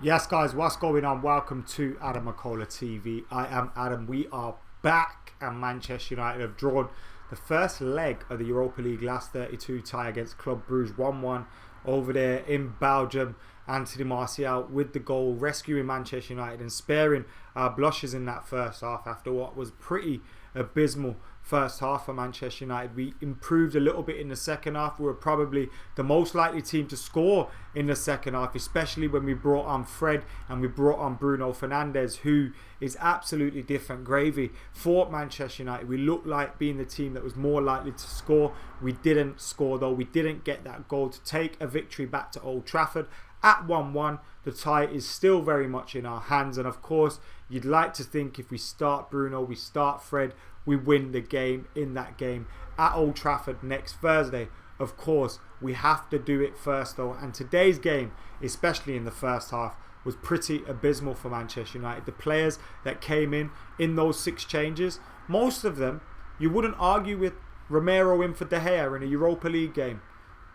Yes, guys, what's going on? Welcome to AdamMcKola TV. I am Adam. We are back, and Manchester United have drawn the first leg of the Europa League last 32 tie against Club Brugge 1-1 over there in Belgium. Anthony Martial with the goal, rescuing Manchester United and sparing our blushes in that first half after what was pretty abysmal first half for Manchester United. We improved a little bit in the second half. We were probably the most likely team to score in the second half, especially when we brought on Fred and we brought on Bruno Fernandes, who is absolutely different gravy for Manchester United. We looked like being the team that was more likely to score. We didn't score though. We didn't get that goal to take a victory back to Old Trafford. At 1-1, the tie is still very much in our hands, and of course you'd like to think if we start Bruno, we start Fred, we win the game in that game at Old Trafford next Thursday. Of course, we have to do it first though, and today's game, especially in the first half, was pretty abysmal for Manchester United. The players that came in those 6 changes, most of them, you wouldn't argue with Romero in for De Gea in a Europa League game.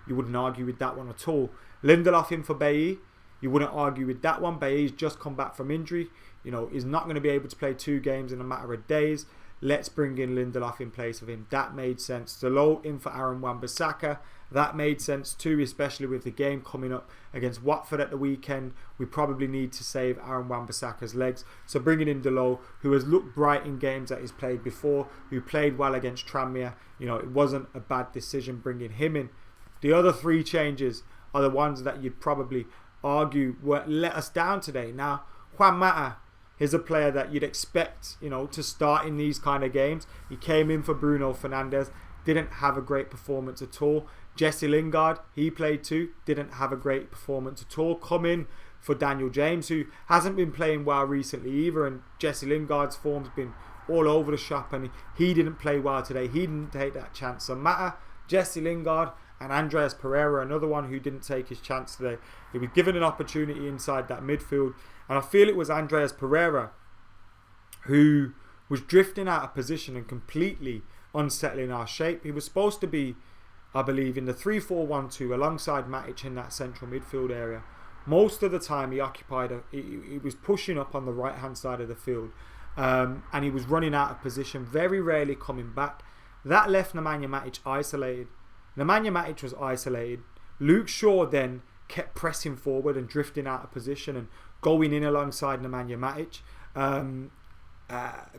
You wouldn't argue with that one at all. Lindelof in for Bailly. You wouldn't argue with that one. Bailly's just come back from injury. You know, he's not going to be able to play 2 games in a matter of days. Let's bring in Lindelof in place of him. That made sense. Dalot in for Aaron Wan-Bissaka. That made sense too, especially with the game coming up against Watford at the weekend. We probably need to save Aaron Wan-Bissaka's legs. So bringing in Dalot, who has looked bright in games that he's played before, who played well against Tranmere. You know, it wasn't a bad decision bringing him in. The other 3 changes are the ones that you'd probably argue were let us down today. Now, Juan Mata is a player that you'd expect, you know, to start in these kind of games. He came in for Bruno Fernandes, didn't have a great performance at all. Jesse Lingard, he played too, didn't have a great performance at all. Come in for Daniel James, who hasn't been playing well recently either, and Jesse Lingard's form's been all over the shop, and he didn't play well today. He didn't take that chance. So Mata, Jesse Lingard, and Andreas Pereira, another one who didn't take his chance today. He was given an opportunity inside that midfield, and I feel it was Andreas Pereira who was drifting out of position and completely unsettling our shape. He was supposed to be, I believe, in the 3-4-1-2 alongside Matic in that central midfield area. Most of the time he occupied, he was pushing up on the right hand side of the field, and he was running out of position, very rarely coming back. That left Nemanja Matic isolated. Nemanja Matic was isolated. Luke Shaw then kept pressing forward and drifting out of position and going in alongside Nemanja Matic.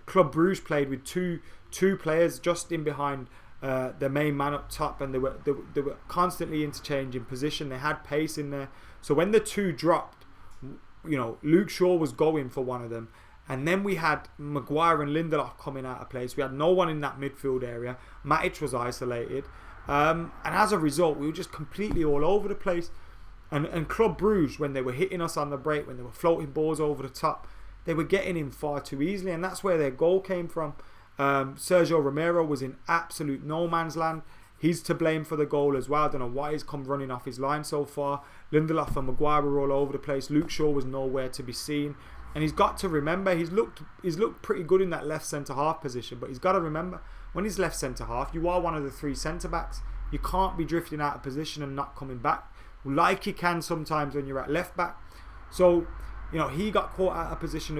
Club Brugge played with two players just in behind the main man up top, and they were constantly interchanging position. They had pace in there. So when the 2 dropped, you know, Luke Shaw was going for one of them. And then we had Maguire and Lindelof coming out of place. We had no one in that midfield area. Matic was isolated. And as a result, we were just completely all over the place. And Club Brugge, when they were hitting us on the break, when they were floating balls over the top, they were getting in far too easily. And that's where their goal came from. Sergio Romero was in absolute no man's land. He's to blame for the goal as well. I don't know why he's come running off his line so far. Lindelof and Maguire were all over the place. Luke Shaw was nowhere to be seen. And he's got to remember, he's looked pretty good in that left centre-half position, but he's got to remember, when he's left centre-half, you are one of the 3 centre-backs. You can't be drifting out of position and not coming back, like you can sometimes when you're at left-back. So, you know, he got caught out of position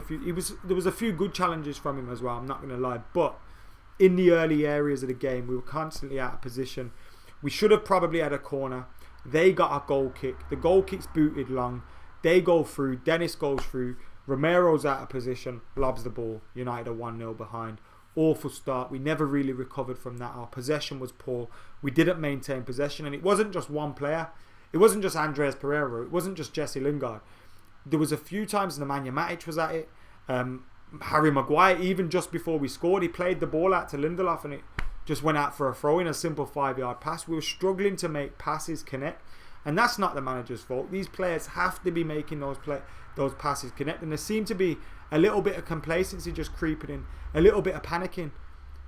there was a few good challenges from him as well, I'm not going to lie, but in the early areas of the game, we were constantly out of position. We should have probably had a corner. They got a goal kick. The goal kick's booted long. They go through. Dennis goes through. Romero's out of position, lobs the ball. United are 1-0 behind. Awful start. We never really recovered from that. Our possession was poor. We didn't maintain possession, and it wasn't just one player. It wasn't just Andreas Pereira. It wasn't just Jesse Lingard. There was a few times Nemanja Matic was at it. Harry Maguire, even just before we scored, he played the ball out to Lindelof, and it just went out for a throw in, a simple 5-yard pass. We were struggling to make passes connect. And that's not the manager's fault. These players have to be making those passes connect. And there seemed to be a little bit of complacency just creeping in, a little bit of panicking.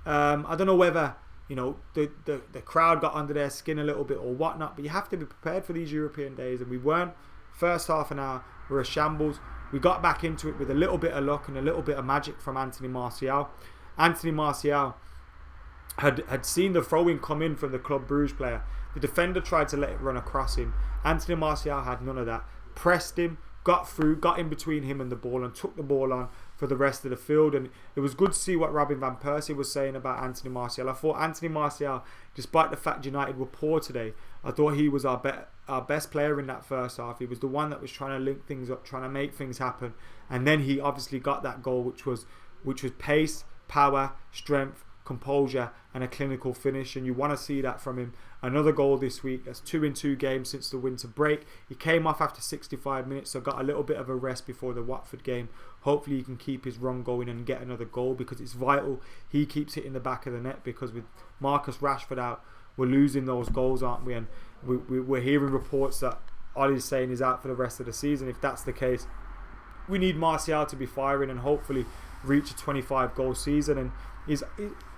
I don't know whether, you know, the crowd got under their skin a little bit or whatnot, but you have to be prepared for these European days, and we weren't. First half an hour, we were a shambles. We got back into it with a little bit of luck and a little bit of magic from Anthony Martial. Anthony Martial had seen the throw-in come in from the Club Brugge player. The defender tried to let it run across him. Anthony Martial had none of that. Pressed him, got through, got in between him and the ball and took the ball on for the rest of the field. And it was good to see what Robin Van Persie was saying about Anthony Martial. I thought Anthony Martial, despite the fact United were poor today, I thought he was our best player in that first half. He was the one that was trying to link things up, trying to make things happen. And then he obviously got that goal, which was pace, power, strength, composure and a clinical finish, and you want to see that from him. Another goal this week. That's 2 in 2 games since the winter break. He came off after 65 minutes, so got a little bit of a rest before the Watford game. Hopefully he can keep his run going and get another goal, because it's vital he keeps hitting the back of the net, because with Marcus Rashford out, we're losing those goals, aren't we? And we're hearing reports that Ollie's saying he's out for the rest of the season. If that's the case, we need Martial to be firing and hopefully reach a 25 goal season, and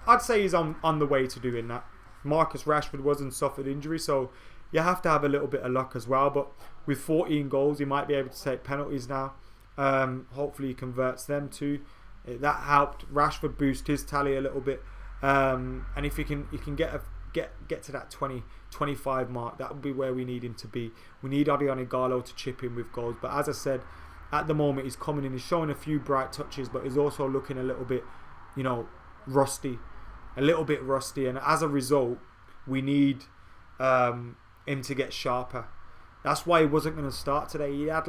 I'd say he's on the way to doing that. Marcus Rashford wasn't suffered injury, so you have to have a little bit of luck as well. But with 14 goals, he might be able to take penalties now. Hopefully he converts them too. That helped Rashford boost his tally a little bit. And if he can get to that 20-25 mark, that would be where we need him to be. We need AdamMcKola to chip in with goals. But as I said, at the moment he's coming in, he's showing a few bright touches, but he's also looking a little bit, rusty. A little bit rusty, and as a result, we need him to get sharper. That's why he wasn't going to start today. He had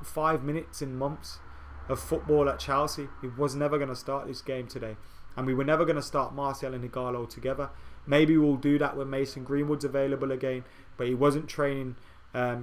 5 minutes in months of football at Chelsea. He was never going to start this game today, and we were never going to start Martial and Igalo together. Maybe we'll do that when Mason Greenwood's available again, but he wasn't training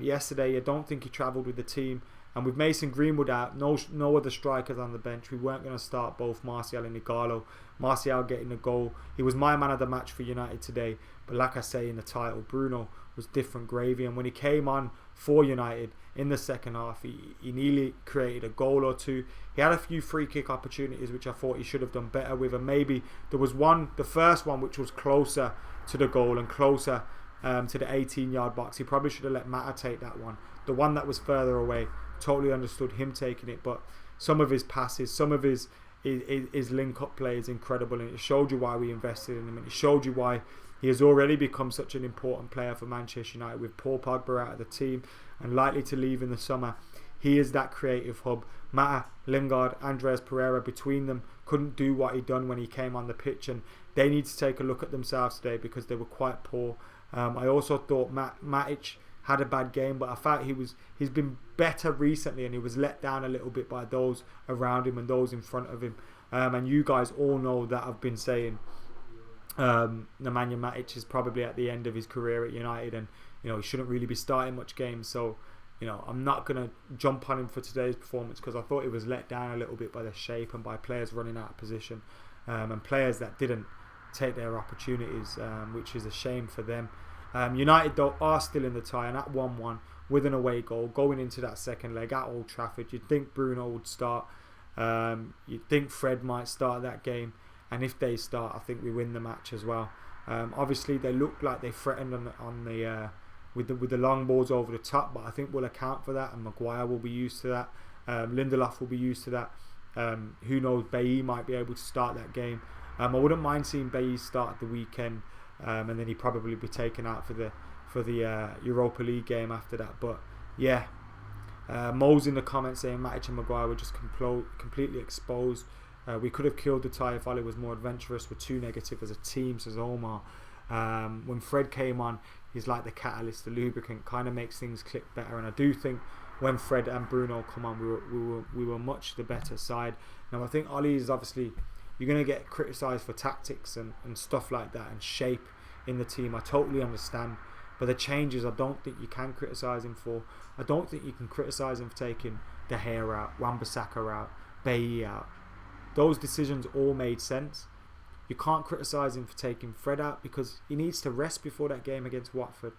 yesterday. I don't think he travelled with the team. And with Mason Greenwood out, no other strikers on the bench, we weren't going to start both Martial and Igalo. Martial getting the goal. He was my man of the match for United today. But like I say in the title, Bruno was different gravy. And when he came on for United in the second half, he nearly created a goal or two. He had a few free kick opportunities, which I thought he should have done better with. And maybe there was the first one, which was closer to the goal and closer to the 18-yard box. He probably should have let Mata take that one. The one that was further away, totally understood him taking it, but some of his passes, some of his link-up play is incredible, and it showed you why we invested in him, and it showed you why he has already become such an important player for Manchester United. With Paul Pogba out of the team and likely to leave in the summer, he is that creative hub. Mata, Lingard, Andreas Pereira, between them couldn't do what he done when he came on the pitch, and they need to take a look at themselves today because they were quite poor. I also thought Matic had a bad game, but I felt he's been better recently, and he was let down a little bit by those around him and those in front of him. And you guys all know that I've been saying Nemanja Matic is probably at the end of his career at United, and he shouldn't really be starting much games. So I'm not gonna jump on him for today's performance because I thought he was let down a little bit by the shape and by players running out of position, and players that didn't take their opportunities, which is a shame for them. United though are still in the tie and at 1-1 with an away goal going into that second leg at Old Trafford. You'd think Bruno would start, you'd think Fred might start that game, and if they start, I think we win the match as well. Obviously they look like they threatened on the with the long balls over the top, but I think we'll account for that, and Maguire will be used to that. Lindelof will be used to that. Who knows, Bailly might be able to start that game. I wouldn't mind seeing Bailly start at the weekend. And then he'd probably be taken out for the Europa League game after that. But yeah, Mo's in the comments saying Matic and Maguire were just completely exposed. We could have killed the tie if Ollie was more adventurous. We're too negative as a team, says Omar. When Fred came on, he's like the catalyst, the lubricant, kind of makes things click better. And I do think when Fred and Bruno come on, we were much the better side. Now I think Ollie is obviously, you're going to get criticised for tactics and stuff like that and shape in the team. I totally understand. But the changes, I don't think you can criticise him for. I don't think you can criticise him for taking De Gea out, Wan-Bissaka out, Bailly out. Those decisions all made sense. You can't criticise him for taking Fred out because he needs to rest before that game against Watford.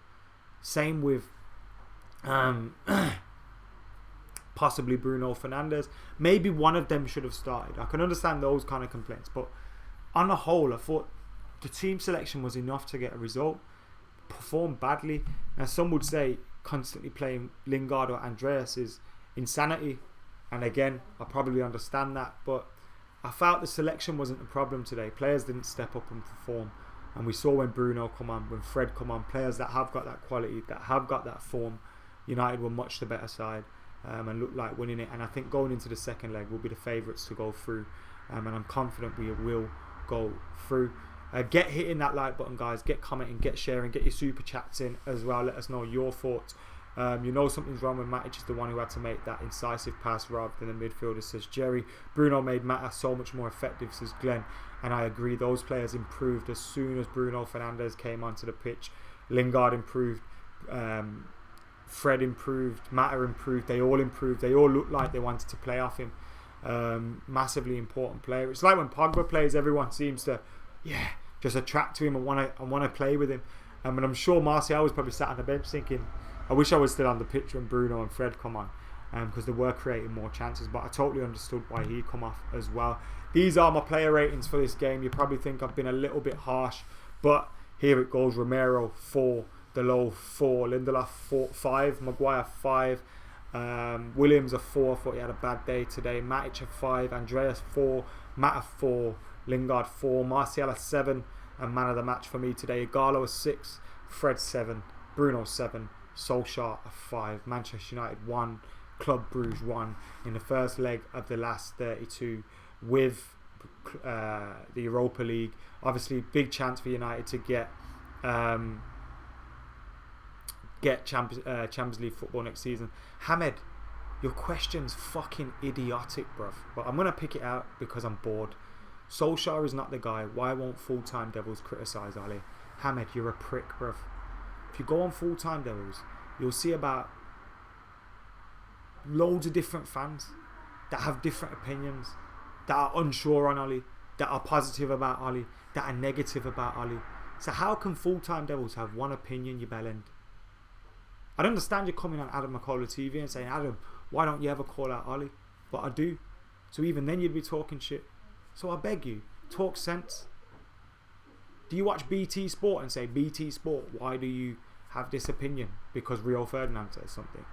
Same with possibly Bruno Fernandes. Maybe one of them should have started. I can understand those kind of complaints, but on the whole, I thought the team selection was enough to get a result. Performed badly. Now some would say constantly playing Lingard or Andreas is insanity, and again, I probably understand that, but I felt the selection wasn't the problem today. Players didn't step up and perform, and we saw when Bruno come on, when Fred come on, players that have got that quality, that have got that form, United were much the better side. and look like winning it. And I think going into the second leg, we'll be the favourites to go through, and I'm confident we will go through. Get hitting that like button, guys. Get commenting, get sharing, get your super chats in as well. Let us know your thoughts. Something's wrong with Matic is the one who had to make that incisive pass rather than the midfielder, says Jerry. Bruno made Mata so much more effective, says Glenn. And I agree, those players improved as soon as Bruno Fernandes came onto the pitch. Lingard improved, Fred improved, Mata improved, they all improved. They all looked like they wanted to play off him. Massively important player. It's like when Pogba plays, everyone seems to just attract to him and want to play with him. And I'm sure Martial was probably sat on the bench thinking, I wish I was still on the pitch when Bruno and Fred come on, because they were creating more chances. But I totally understood why he come off as well. These are my player ratings for this game. You probably think I've been a little bit harsh, but here it goes. Romero 4, Delot 4, Lindelof 5, Maguire 5, Williams a 4. I thought he had a bad day today. Matic a 5, Andreas 4, Mata 4, Lingard 4, Martial a 7, and man of the match for me today. Igalo a 6, Fred 7, Bruno 7, Solskjaer a 5, Manchester United 1, Club Brugge 1 in the first leg of the last 32 with the Europa League. Obviously, big chance for United to get Champions League football next season. Hamed, your question's fucking idiotic, bruv. But I'm gonna pick it out because I'm bored. Solskjaer is not the guy. Why won't full-time Devils criticise Ali? Hamed, you're a prick, bruv. If you go on full-time Devils, you'll see about loads of different fans that have different opinions, that are unsure on Ali, that are positive about Ali, that are negative about Ali. So how can full-time Devils have one opinion, you bellend? I don't understand you coming on AdamMcKola TV and saying, Adam, why don't you ever call out Ali? But I do. So even then you'd be talking shit. So I beg you, talk sense. Do you watch BT Sport and say, BT Sport, why do you have this opinion? Because Rio Ferdinand says something.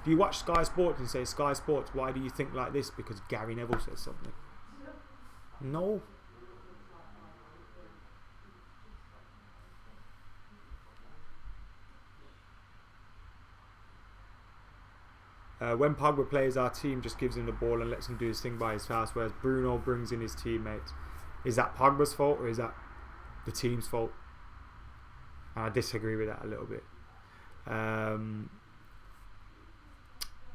Do you watch Sky Sports and say, Sky Sports, why do you think like this? Because Gary Neville says something. No. When Pogba plays, our team just gives him the ball and lets him do his thing by his house, whereas Bruno brings in his teammates. Is that Pogba's fault or is that the team's fault? And I disagree with that a little bit.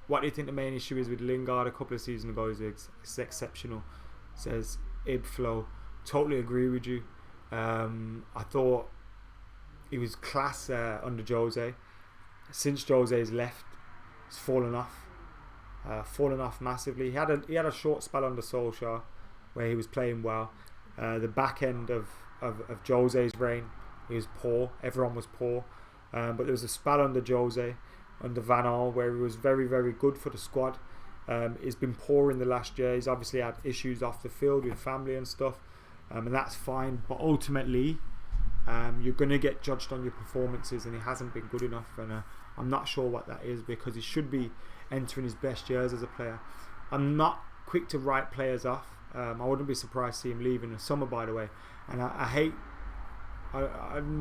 What do you think the main issue is with Lingard? A couple of seasons ago, it's exceptional, says Ibflow. Totally agree with you. I thought he was class under Jose. Since Jose's left, he's fallen off massively. He had a short spell under Solskjaer where he was playing well. The back end of Jose's reign, he was poor. Everyone was poor. But there was a spell under Jose, under Van Gaal, where he was very, very good for the squad. He's been poor in the last year. He's obviously had issues off the field with family and stuff, and that's fine. But ultimately, you're going to get judged on your performances, and he hasn't been good enough. And I'm not sure what that is, because he should be entering his best years as a player. I'm not quick to write players off. I wouldn't be surprised to see him leave in the summer, by the way. And I'm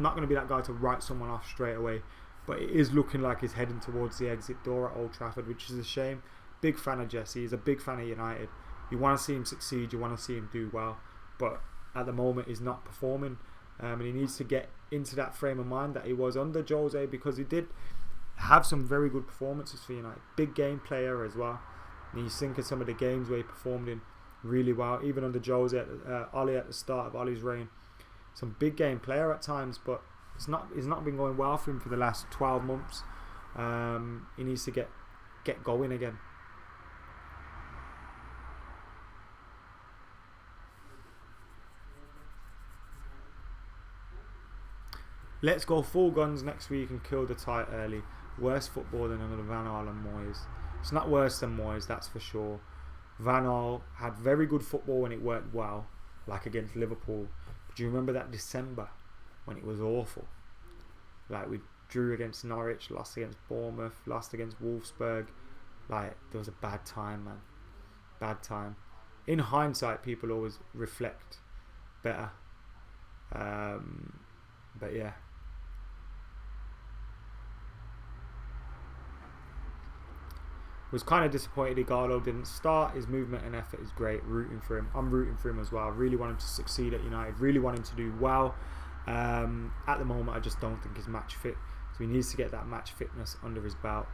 not going to be that guy to write someone off straight away. But it is looking like he's heading towards the exit door at Old Trafford, which is a shame. Big fan of Jesse. He's a big fan of United. You want to see him succeed. You want to see him do well. But at the moment, he's not performing. And he needs to get into that frame of mind that he was under Jose, because he did have some very good performances for United. Big game player as well. And you think of some of the games where he performed in really well, even under Jose, Oli at the start of Oli's reign. Some big game player at times, but it's not been going well for him for the last 12 months. He needs to get going again. Let's go full guns next week and kill the tie early. Worse football than under Van Gaal and Moyes. It's not worse than Moyes, that's for sure. Van Gaal had very good football when it worked well, like against Liverpool. But do you remember that December when it was awful? Like, we drew against Norwich, lost against Bournemouth, lost against Wolfsburg. Like, there was a bad time, man. Bad time. In hindsight, people always reflect better. But yeah. Was kind of disappointed Igalo didn't start. His movement and effort is great. Rooting for him. I'm rooting for him as well. I really want him to succeed at United. Really want him to do well. At the moment, I just don't think he's match fit. So he needs to get that match fitness under his belt.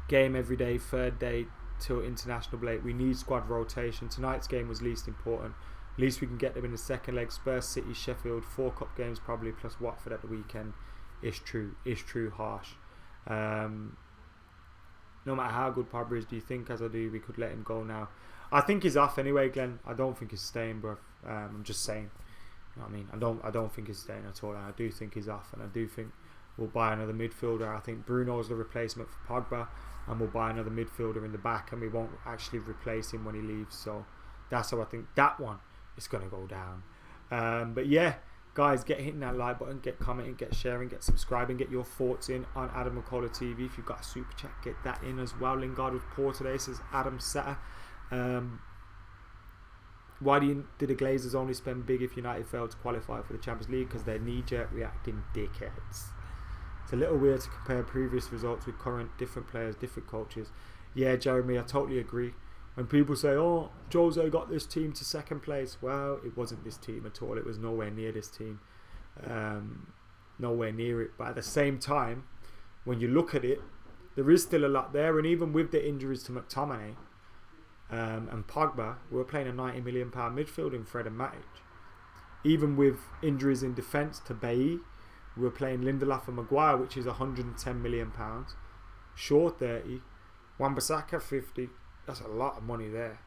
Game every day, third day till international break. We need squad rotation. Tonight's game was least important. At least we can get them in the second leg. Spurs, City, Sheffield, 4 cup games probably, plus Watford at the weekend. It's true harsh. No matter how good Pogba is, do you think, as I do, we could let him go now? I think he's off anyway, Glenn. I don't think he's staying, bro. I'm just saying. You know what I mean? I don't think he's staying at all. And I do think he's off, and I do think we'll buy another midfielder. I think Bruno's the replacement for Pogba, and we'll buy another midfielder in the back, and we won't actually replace him when he leaves. So that's how I think that one is going to go down. But yeah, guys, get hitting that like button, get commenting, get sharing, get subscribing, get your thoughts in on AdamMcKola TV. If you've got a super chat, get that in as well. Lingard was poor today, says Adam Setter. Why did the Glazers only spend big if United failed to qualify for the Champions League? Because they're knee-jerk reacting dickheads. It's a little weird to compare previous results with current, different players, different coaches. Yeah, Jeremy, I totally agree. When people say, oh, Jose got this team to second place. Well, it wasn't this team at all. It was nowhere near this team. Nowhere near it. But at the same time, when you look at it, there is still a lot there. And even with the injuries to McTominay and Pogba, we were playing a £90 million midfield in Fred and Matic. Even with injuries in defence to Bailly, we were playing Lindelof and Maguire, which is £110 million. Shaw 30, Wan-Bissaka 50. That's a lot of money there.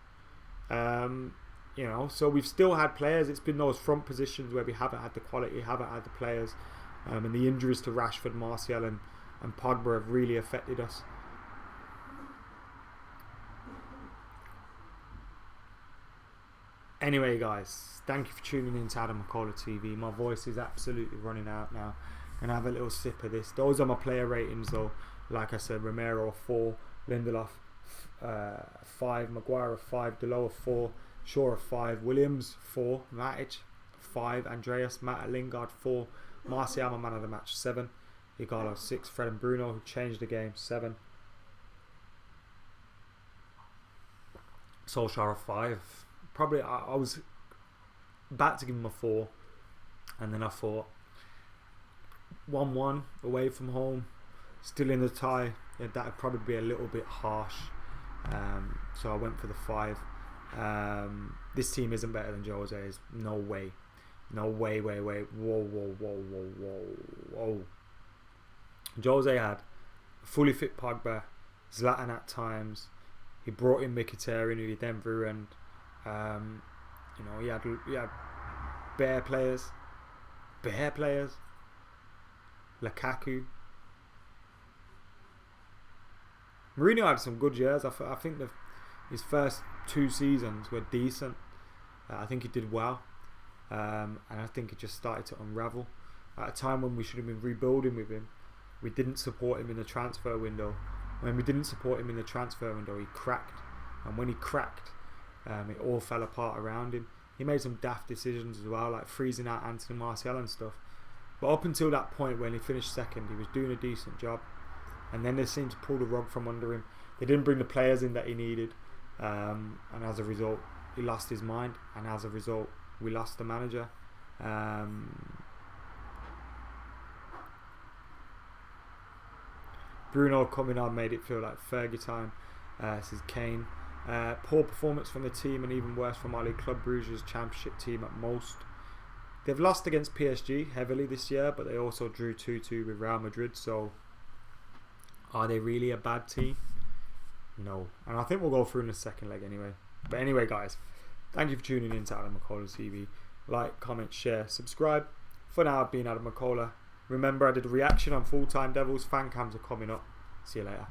You know, so we've still had players. It's been those front positions where we haven't had the quality, haven't had the players, and the injuries to Rashford, Martial, and Pogba have really affected us. Anyway, guys, thank you for tuning in to AdamMcKola TV. My voice is absolutely running out now. Gonna have a little sip of this. Those are my player ratings, though. Like I said, Romero 4, Lindelof 5, Maguire 5, Delo 4, Shaw 5, Williams 4, Matic 5, Andreas, Matt Lingard 4, Martial, my man of the match 7, Igalo 6, Fred and Bruno, who changed the game 7, Solskjaer 5. Probably I was about to give him a 4, and then I thought 1-1 away from home, still in the tie. Yeah, that would probably be a little bit harsh. So I went for the 5. This team isn't better than Jose's. No way. No way. Whoa. Jose had a fully fit Pogba, Zlatan at times. He brought in Mkhitaryan, who he then ruined. You know, he had bare players. Lukaku. Mourinho had some good years. I think his first 2 seasons were decent. I think he did well, and I think he just started to unravel. At a time when we should have been rebuilding with him, we didn't support him in the transfer window. When we didn't support him in the transfer window, he cracked, and when he cracked, it all fell apart around him. He made some daft decisions as well, like freezing out Anthony Martial and stuff. But up until that point, when he finished second, he was doing a decent job. And then they seemed to pull the rug from under him. They didn't bring the players in that he needed. And as a result, he lost his mind. And as a result, we lost the manager. Bruno coming on made it feel like Fergie time. This is Kane. Poor performance from the team, and even worse from Oli, Club Brugge's championship team at most. They've lost against PSG heavily this year, but they also drew 2-2 with Real Madrid. So are they really a bad team? No. And I think we'll go through in the second leg anyway. But anyway, guys, thank you for tuning in to AdamMcKola TV. Like, comment, share, subscribe. For now, I've been AdamMcKola. Remember, I did a reaction on Full Time Devils. Fan cams are coming up. See you later.